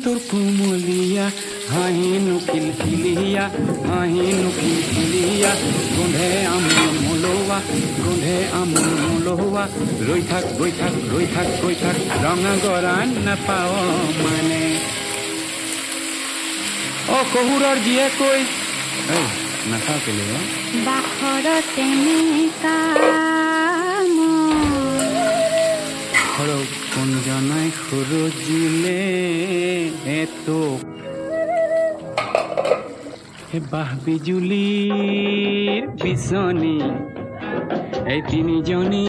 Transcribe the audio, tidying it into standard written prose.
তোৰ কুমলিয়া হাঁহিনো খিলখিলিয়া হাঁহিনো খিলখিলিয়া গোন্ধে আমুল মলোৱা গোন্ধে আমুল মলোৱা ৰৈ থাক গৈ থাক ৰৈ থাক গৈ থাক ৰঙা গৰান নাপাওঁ মানে অ শহুৰৰ জীয়েকৈ নাখাওঁ কেলে বাখৰতে মেকা সৰগ কোনজনাই খৰজিলে তোক বাহ বিজুলীৰ বিচনী এই তিনিজনী